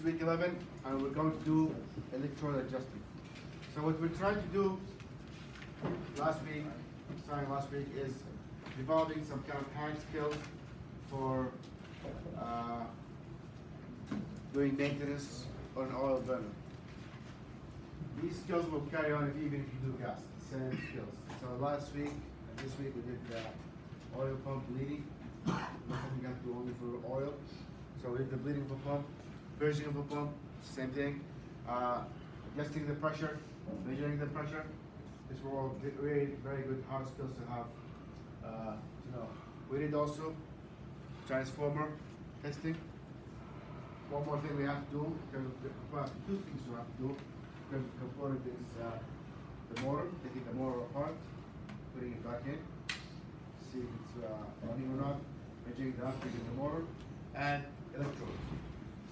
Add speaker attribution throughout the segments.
Speaker 1: is week 11, and we're going to do electrode adjusting. So what we're trying to do starting last week, is developing some kind of hand skills for doing maintenance on an oil burner. These skills will carry on even if you do gas, same skills. So last week and this week we did oil pump bleeding. Nothing you have to do only for oil. So we did the bleeding of a pump, purging of a pump, same thing. Adjusting the pressure, measuring the pressure. These were all very, very good hard skills to have to know. We did also transformer testing. One more thing we have to do in terms of the component, two things we have to do in terms of component is the motor, taking the motor apart, putting it back in, see if it's running or not, measuring the output of the motor, and electrodes.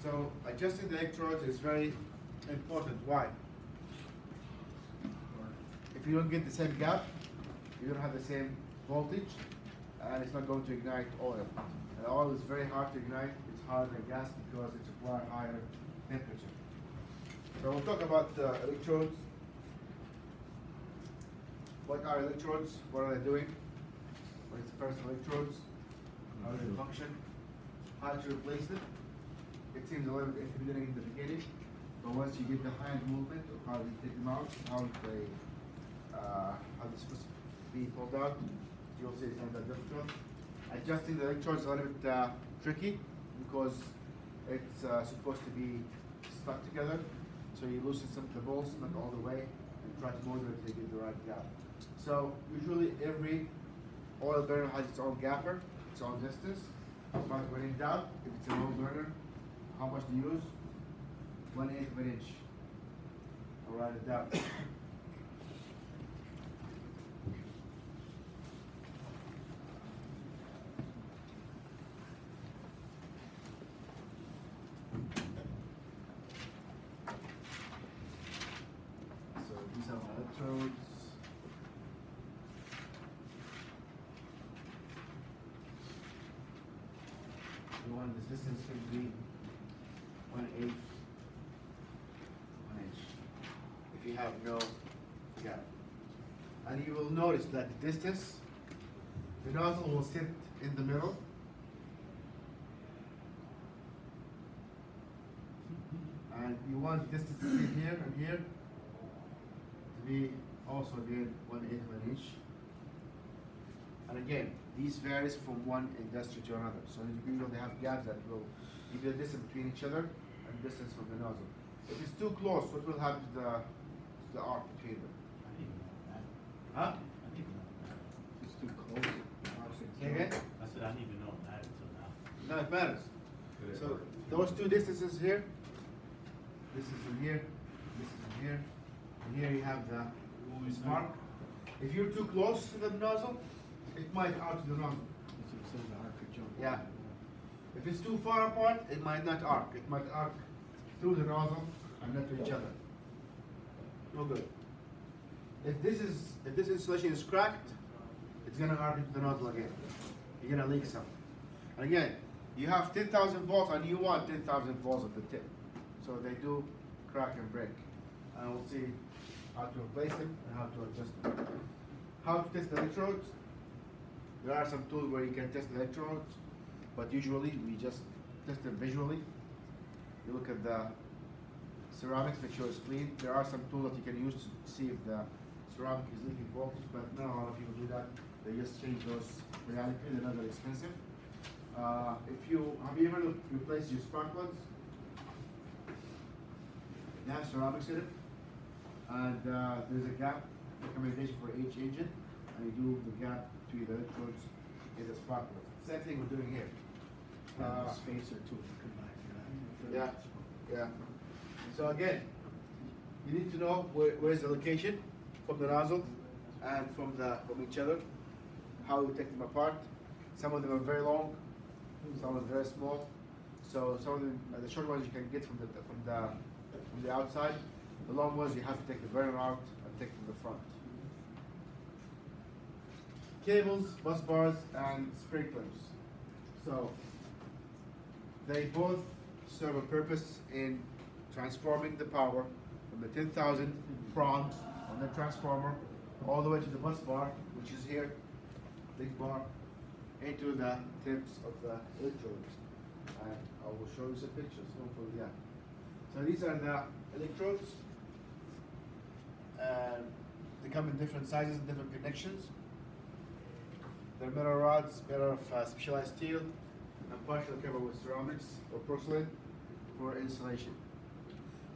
Speaker 1: So adjusting the electrodes is very important. Why? If you don't get the same gap, you don't have the same voltage, and it's not going to ignite oil. And oil is very hard to ignite. It's harder than gas because it requires higher temperature. So we'll talk about electrodes. What are electrodes? What are they doing? What is the purpose of electrodes? How do they function? How to replace them? It seems a little bit intimidating in the beginning, but once you get the hand movement of how you take them out, how they're supposed to be pulled out, you'll see it's not that difficult. Adjusting the electrodes is a little bit tricky because it's supposed to be stuck together. So you loosen some of the bolts, not all the way, and try to motor it to get the right gap. So usually every oil burner has its own gapper, its own distance. But when in doubt, if it's an oil burner, how much to use? 1/8 of an inch. I'll write it down. So these are my electrodes. We want this distance to be 1/8 1 inch if you have no gap. And you will notice that the distance, the nozzle will sit in the middle. And you want the distance between here and here to be also again 1/8 of an inch. And again, these varies from one industry to another. So you usually have gaps that will give you the distance between each other and distance from the nozzle. If it's too close, what will happen to the arc between them?
Speaker 2: I didn't know that.
Speaker 1: Huh?
Speaker 2: I didn't know that.
Speaker 3: It's too close.
Speaker 1: Say again?
Speaker 2: I said I didn't even know that until now.
Speaker 1: No, it matters. So those two distances here, this is in here, this is in here, and here you have the mark. If you're too close to the nozzle, it might arc to the nozzle. Yeah. If it's too far apart, it might not arc. It might arc through the nozzle and not to each other. No good. If this insulation is cracked, it's gonna arc into the nozzle again. You're gonna leak some. And again, you have 10,000 volts and you want 10,000 volts at the tip. So they do crack and break. And we'll see how to replace them and how to adjust them. How to test the electrodes? There are some tools where you can test the electrodes, but usually we just test them visually. You look at the ceramics, make sure it's clean. There are some tools that you can use to see if the ceramic is leaking voltage, but not a lot of people do that. They just change those periodically. They're not that expensive. Have you ever replaced your spark plugs? They have ceramics in it, and there's a gap recommendation for each engine, and you do the gap between the electrodes in the spark plug. Same thing we're doing here.
Speaker 3: Spacer too.
Speaker 1: Yeah, yeah. So again, you need to know where's the location from the nozzle and from each other. How you take them apart. Some of them are very long, some are very small. So some of them, the short ones you can get from the outside. The long ones you have to take the burner out and take from the front. Cables, bus bars, and spring clips. So they both serve a purpose in transforming the power from the 10,000 prongs on the transformer all the way to the bus bar, which is here, big bar, into the tips of the electrodes. And I will show you some pictures, hopefully, yeah. So these are the electrodes, and they come in different sizes and different connections. They're metal rods made of specialized steel and partially covered with ceramics or porcelain for insulation.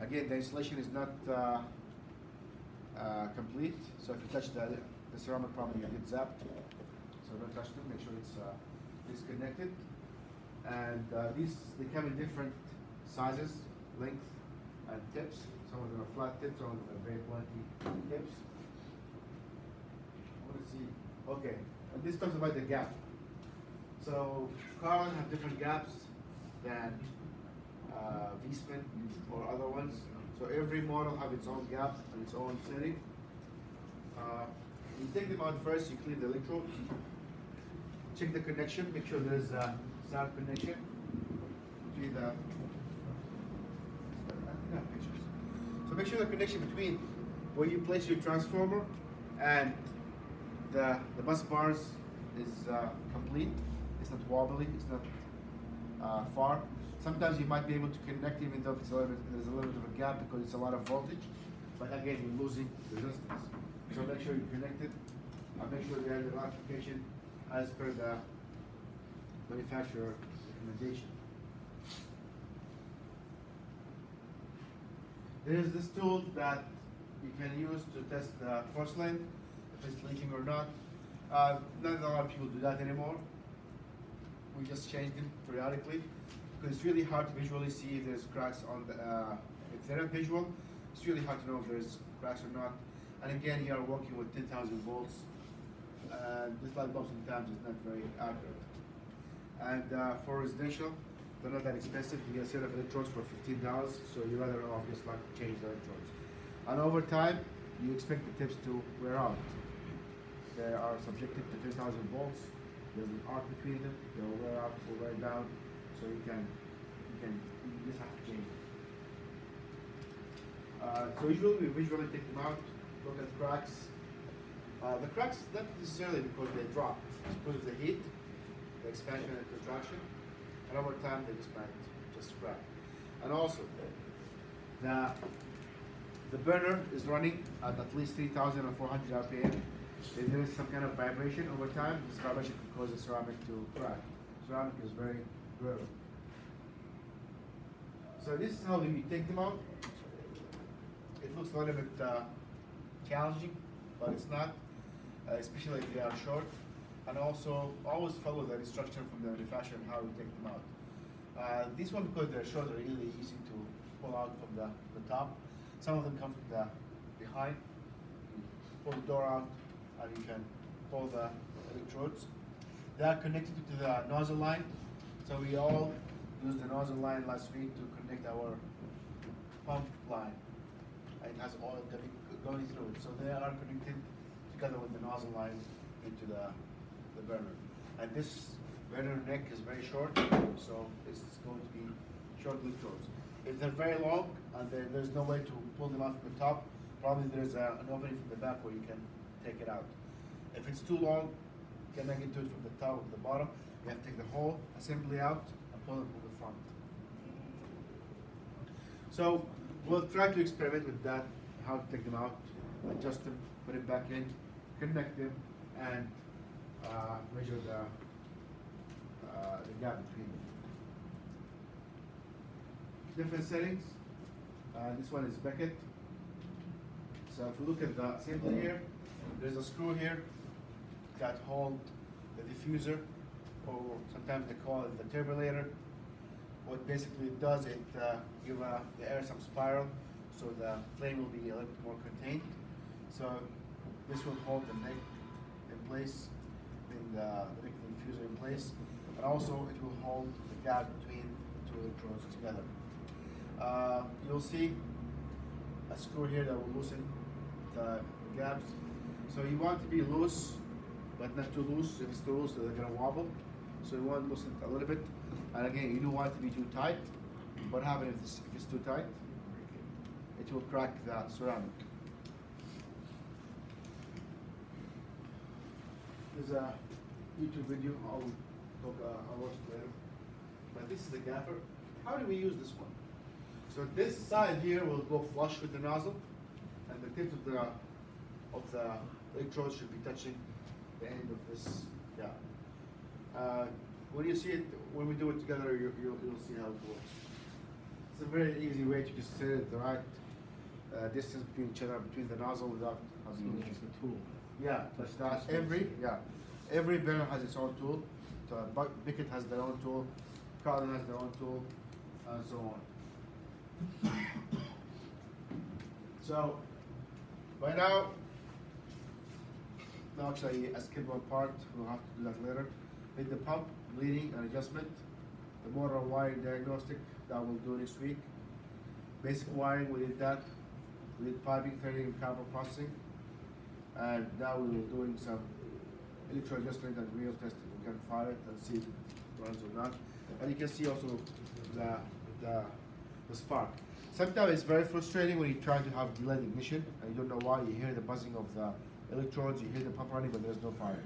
Speaker 1: Again, the insulation is not complete, so if you touch the ceramic, probably you get zapped. So don't touch them, make sure it's disconnected. And they come in different sizes, length, and tips. Some of them are flat tips, some of them are very pointy tips. I want to see, okay, and this talks about the gap. So cars have different gaps than Viessmann or other ones. So every model have its own gap and its own setting. You take them out first, you clean the electrodes, check the connection, make sure there's a sound connection between the, so make sure the connection between where you place your transformer and the bus bars is complete. It's not wobbly, it's not far. Sometimes you might be able to connect even though there's a little bit of a gap because it's a lot of voltage. But again, you're losing resistance. So make sure you're connected. Make sure you have the application as per the manufacturer recommendation. There is this tool that you can use to test the porcelain, if it's leaking or not. Not a lot of people do that anymore. We just change them periodically because it's really hard to visually see if there's cracks on the, if they're not visual, it's really hard to know if there's cracks or not. And again, you are working with 10,000 volts. This light bulb sometimes is not very accurate. And for residential, they're not that expensive. You get a set of electrodes for $15, so you're rather off just like change the electrodes. And over time, you expect the tips to wear out. They are subjected to 10,000 volts. There's an arc between them. They'll wear out, will wear down. So you just have to change it. So usually we visually take them out, look at cracks. The cracks not necessarily because they drop, it's because of the heat, the expansion and contraction, and over time they just might just crack. And also, the burner is running at least 3,400 RPM. If there is some kind of vibration over time, this vibration can cause the ceramic to crack. Ceramic is very brittle. So this is how we take them out. It looks a little bit challenging, but it's not, especially if they are short. And also, always follow the instruction from the manufacturer on how we take them out. These ones, because they're short, are really easy to pull out from the top. Some of them come from the behind. You pull the door out, and you can pull the electrodes. They are connected to the nozzle line. So we all used the nozzle line last week to connect our pump line. It has oil going through it. So they are connected together with the nozzle line into the burner. And this burner neck is very short, so it's going to be short electrodes. If they're very long and there's no way to pull them out from the top, probably there's an opening from the back where you can take it out. If it's too long, you cannot get to it from the top or the bottom. You have to take the whole assembly out and pull it from the front. So we'll try to experiment with that, how to take them out, adjust them, put it back in, connect them, and measure the gap between them. Different settings. This one is Beckett. So if we look at the assembly here, there's a screw here that hold the diffuser, or sometimes they call it the turbulator. What basically it does, it gives the air some spiral, so the flame will be a little bit more contained. So this will hold the neck in place, the neck of the diffuser in place, and also it will hold the gap between the two electrodes together. You'll see a screw here that will loosen the gaps. So you want to be loose, but not too loose. If it's too loose, they're going to wobble. So you want to loosen it a little bit. And again, you don't want it to be too tight. what happens if it's too tight? It will crack the ceramic. There's a YouTube video, I'll watch it later. But this is the gaffer. How do we use this one? So this side here will go flush with the nozzle, and the tips of the electrodes should be touching the end of this gap. When you see it, when we do it together, you'll see how it works. It's a very easy way to just set it the right distance between each other, between the nozzle without having
Speaker 3: So it's a tool.
Speaker 1: yeah, but that every burner has its own tool. So Bickett has their own tool, Carlin has their own tool, and so on. So by now, actually a skip one part, we'll have to do that later. Hit the pump, bleeding and adjustment. The motor wiring diagnostic, that we'll do next week. Basic wiring, we did that. We did piping, threading, and copper processing. And now we will doing some electro adjustment and real testing. We can fire it and see if it runs or not. And you can see also the spark. Sometimes it's very frustrating when you try to have delayed ignition and you don't know why. You hear the buzzing of the electrodes, you hear the pump running, but there's no fire.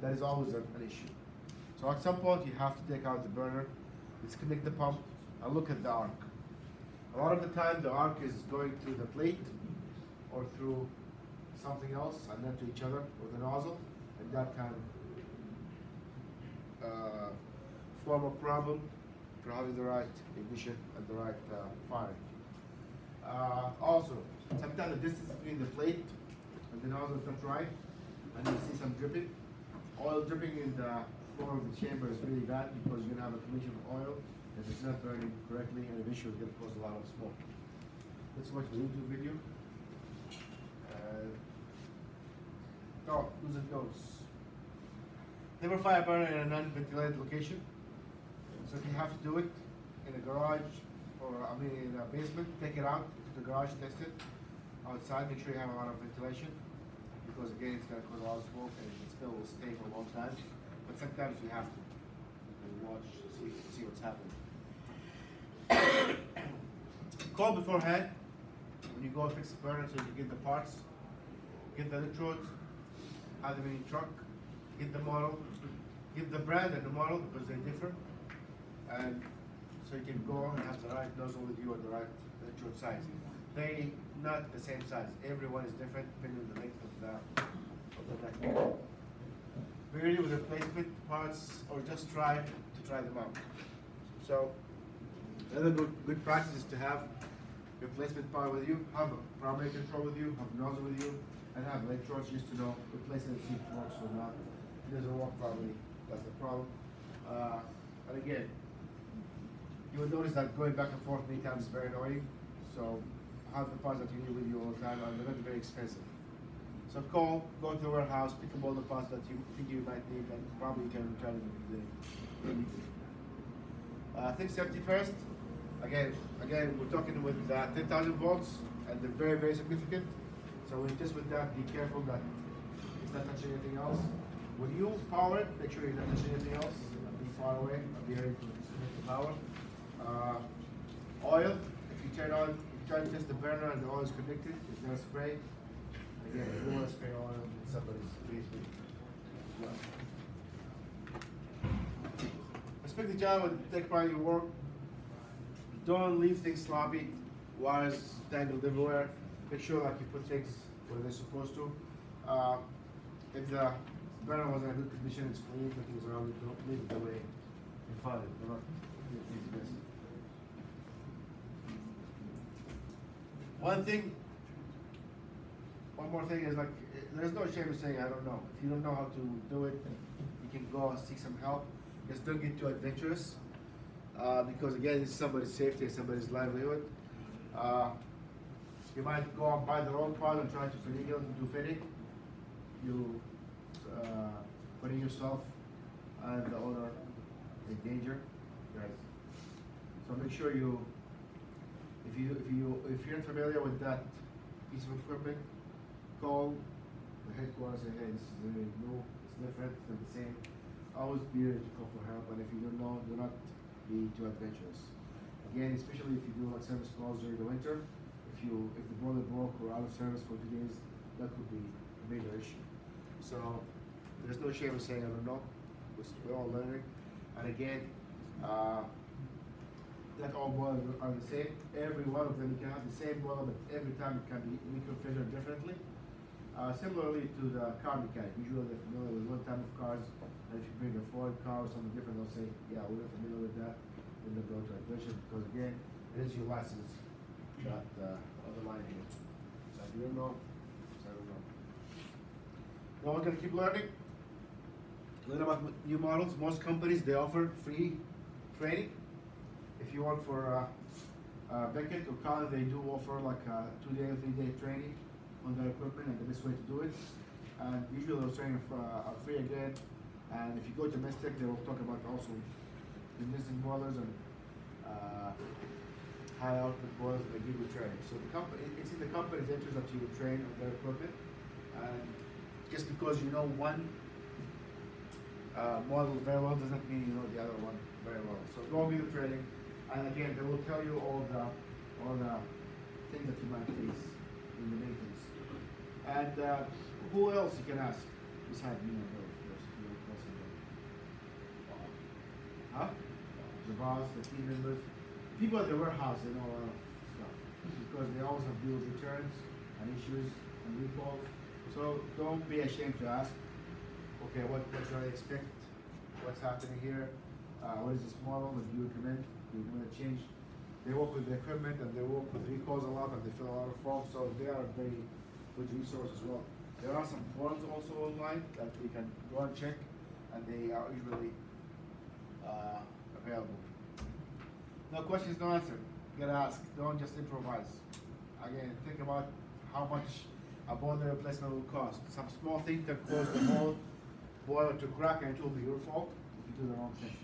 Speaker 1: That is always an issue. So at some point you have to take out the burner, disconnect the pump, and look at the arc. A lot of the time the arc is going through the plate or through something else and then to each other with the nozzle, and that can form a problem for having the right ignition and the right firing. Also, sometimes the distance between the plate and the nozzle is not right, and you see some dripping. Oil dripping in the floor of the chamber is really bad because you're going to have a accumulation of oil if it's not burning correctly, and eventually it's going to cause a lot of smoke. Let's watch the YouTube video. Do's and don'ts. Never fire a burner in a non-ventilated location. So if you have to do it in a garage or in a basement, take it out to the garage, test it. Outside, make sure you have a lot of ventilation because again, it's going to cause a lot of smoke and the spill will stay for a long time. But sometimes you have to watch, see what's happening. Call beforehand when you go fix the burner so you get the parts, get the electrodes, have them in your truck, get the model, get the brand and the model because they differ, and so you can go and have the right nozzle with you or the right electrode size. They not the same size. Everyone is different depending on the length of the neck. Be ready with replacement parts or just try them out. So another good practice is to have replacement part with you, have a primary control with you, have nozzle with you, and have electrodes just to know, replace it and see if it works or not. If it doesn't work properly, that's the problem. And again, you will notice that going back and forth many times is very annoying. So have the parts that you need with you all the time, and they're not very expensive. So go to the warehouse, pick up all the parts that you think you might need, and probably you can return them if they need to. Think safety first. Again, we're talking with 10,000 volts, and they're very, very significant. So when you test with that, be careful that it's not touching anything else. When you power it, make sure you're not touching anything else. Be far away, be ready to disconnect the power. Oil, if you try to test the burner and the oil is connected, it's gonna spray. Again, you don't want to spray oil in somebody's basement as well. Respect the job and take pride in your work. Don't leave things sloppy, wires tangled everywhere. Make sure that you put things where they're supposed to. If the burner was in a good condition, it's clean, put things around it, don't leave it the way you find it. Do not leave things messy. One more thing is like, there's no shame in saying I don't know. If you don't know how to do it, you can go and seek some help. Just don't get too adventurous, because again, it's somebody's safety, somebody's livelihood. You might go and buy the wrong part and try to finagle and do fitting. You putting yourself and the owner in danger, guys. So make sure you, if you're not familiar with that piece of equipment, call the headquarters and say, hey, this is really new, it's different, it's not the same. Always be ready to call for help, and if you don't know, do not be too adventurous. Again, especially if you do like service calls during the winter, if the boiler broke or out of service for 2 days, that could be a major issue. So there's no shame in saying I don't know. We're all learning. And again, like all boilers are the same. Every one of them, you can have the same boiler, but every time it can be reconfigured differently. Similarly to the car mechanic, usually they're familiar with one type of cars, and if you bring a foreign car or something different, they'll say, yeah, we're not familiar with that, then they'll go to admission, because again, it is your license that underlying it. So if you don't know, so I don't know. Now we're gonna keep learning. Learn about new models. Most companies, they offer free training. If you work for Beckett or Collins, they do offer like a 2-day or 3-day training on their equipment and the best way to do it. And usually those trainings are free again. And if you go to Mistec, they will talk about also existing boilers and high output boilers. They give you training. So the company, it's in the company's interest that you will train on their equipment. And just because you know one model very well doesn't mean you know the other one very well. So go do the training, and again, they will tell you all the things that you might face in the maintenance. And who else you can ask besides me and those? Huh? The boss, the team members, people at the warehouse, they know a lot of stuff because they always have to deal with returns and issues and recalls. So don't be ashamed to ask. Okay, what should I expect? What's happening here? What is this model that you recommend? Do you recommend a change? They work with the equipment and they work with recalls a lot and they fill a lot of forms, so they are a very good resource as well. There are some forums also online that you can go and check, and they are usually available. No questions, no answer. You gotta ask. Don't just improvise. Again, think about how much a boiler replacement will cost. Some small thing can cause the whole boiler to crack, and it will be your fault if you do the wrong thing.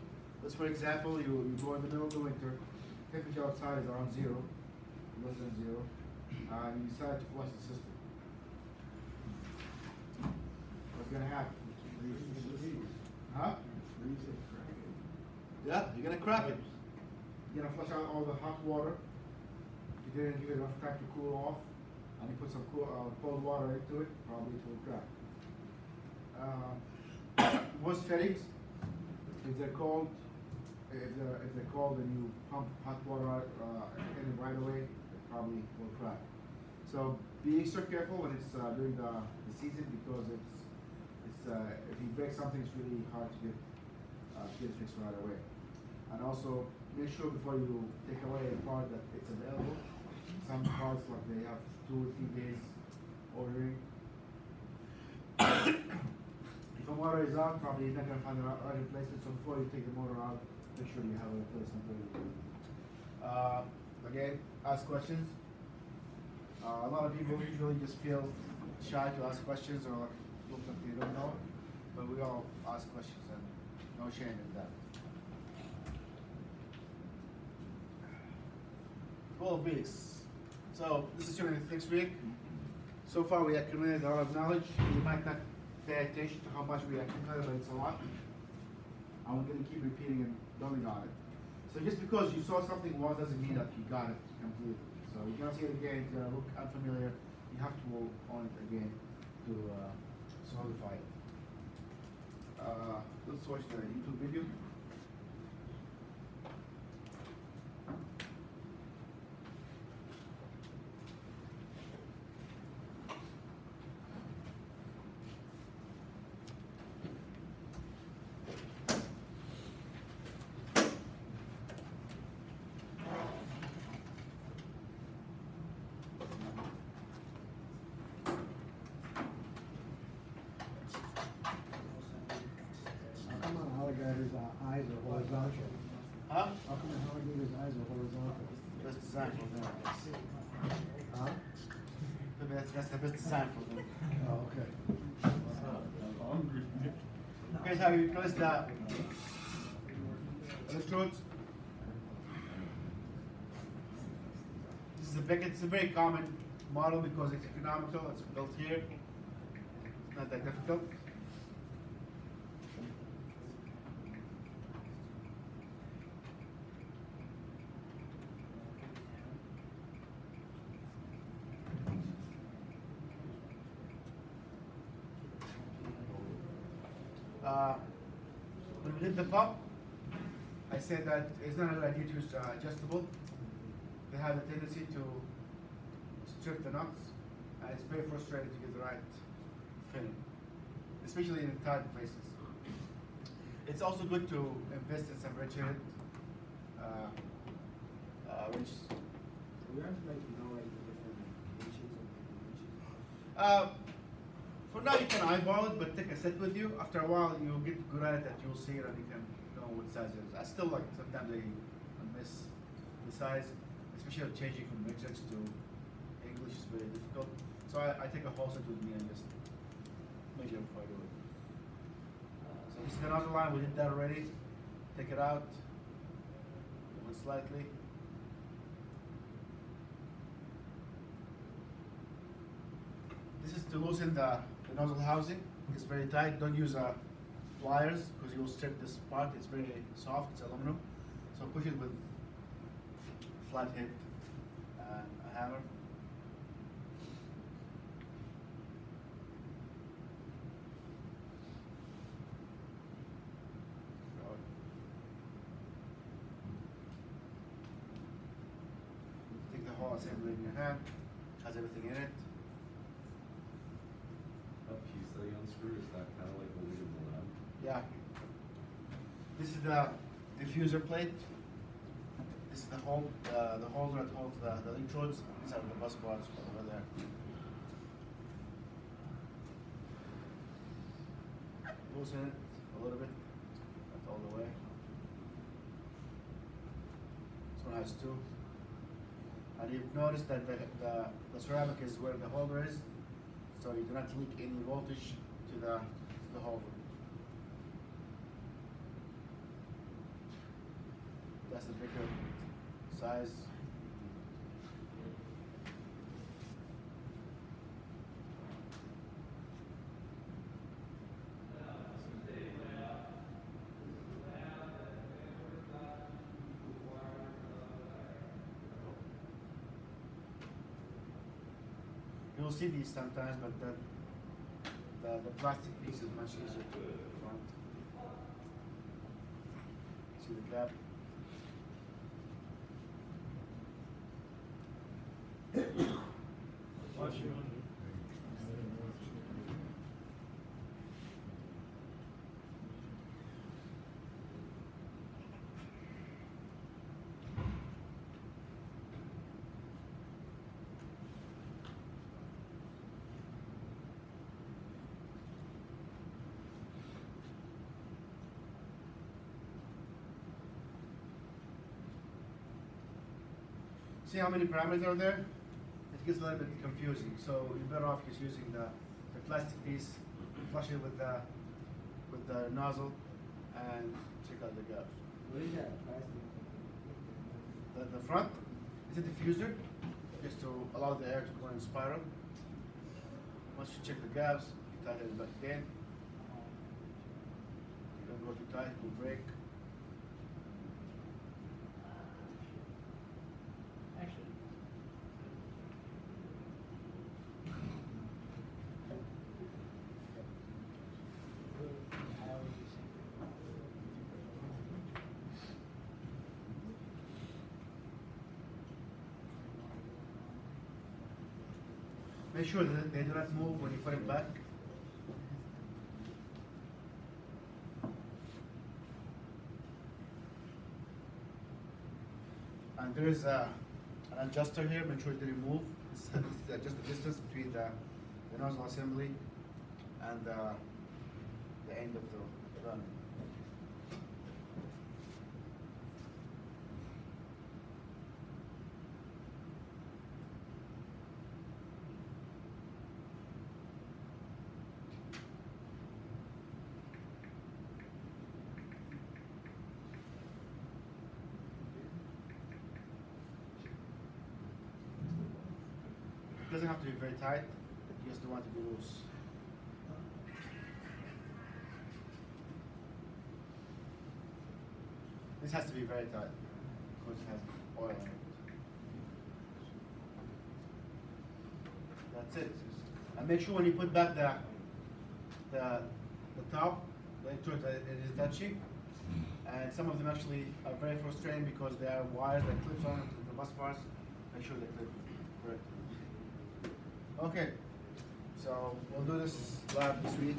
Speaker 1: Let's, for example, you go in the middle of the winter, temperature outside is around 0, less than 0, and you decide to flush the system. What's gonna happen? Huh? Yeah, you're gonna crack it. You're gonna flush out all the hot water. You didn't give it enough time to cool off, and you put some cold water into it, probably it will crack. Most fittings, if they're cold, and you pump hot water out in it right away, it probably will crack. So be extra careful when it's during the season, because if you break something, it's really hard to get fixed right away. And also make sure before you take away a part that it's available. Some parts, like, they have 2 or 3 days ordering. If the motor is out, probably you're not going to find the right replacement, so before you take the motor out, make sure you have a replacement ready. Again, ask questions. A lot of people usually just feel shy to ask questions or look like they don't know, but we all ask questions, and no shame in that. 12 weeks. So this is your next week. So far we accumulated a lot of knowledge. You might not pay attention to how much we accumulated, but it's a lot. And we're going to keep repeating and building on it. So just because you saw something once doesn't mean that you got it completely. So you're going to see it again, it's going to look unfamiliar. You have to work on it again to solidify it. Let's watch the YouTube video.
Speaker 3: Alligator's eyes are horizontal.
Speaker 1: Huh?
Speaker 3: How come an alligator's eyes are horizontal?
Speaker 1: Best design for them, I guess.
Speaker 3: Huh?
Speaker 1: Maybe that's the best design for them.
Speaker 3: Oh, okay.
Speaker 1: Here's how you place the electrodes. This is a Beckett. It's a very common model because it's economical. It's built here. It's not that difficult. when we did the pump, I said that it's not a good idea to use adjustable. They have a tendency to strip the nuts, and it's very frustrating to get the right fitting, especially in tight places. It's also good to invest in some rigid wrenches.
Speaker 3: So we have to like know like the different inches and dimensions.
Speaker 1: For now, you can eyeball it, but take a set with you. After a while, you'll get good at it that you'll see it and you can know what size it is. I still like sometimes I miss the size, especially changing from metrics to English is very difficult. So I take a whole set with me and just measure before I do it. So this is the nozzle line. We did that already. Take it out. Move it slightly. This is to loosen the nozzle housing. It's very tight. Don't use pliers because you will strip this part. It's very soft. It's aluminum. So push it with flat head and a hammer. Take the whole assembly in your hand. Has everything in it.
Speaker 4: That piece that you unscrew, is that kind of like the weight of the lamp?
Speaker 1: Yeah. This is the diffuser plate. This is the holder that holds the electrodes. These are the bus bars over there. Loosen it a little bit, not all the way. This one has two. And you've noticed that the ceramic is where the holder is, so you do not leak any voltage to the holder. That's the bigger size. You'll see these sometimes, but the plastic piece is much easier to front. See the cap? See how many parameters are there? It gets a little bit confusing. So you're better off just using the plastic piece, flush it with the nozzle, and check out the gaps.
Speaker 3: What is that plastic?
Speaker 1: The front is a diffuser, just to allow the air to go in spiral. Once you check the gaps, you tighten it back again. You don't go too tight, it will break.
Speaker 2: Actually,
Speaker 1: Make sure that they do not move when you put it back. And there is an adjuster here. Make sure it didn't move. This adjust the distance between the nozzle assembly and the end of the run. It doesn't have to be very tight, you just don't want it to be loose. This has to be very tight because it has oil in it. That's it. And make sure when you put back the top, the truth, it is touchy. And some of them actually are very frustrating because there are wires that clips on the bus bars. Make sure they clip correctly. Okay, so we'll do this lab this week.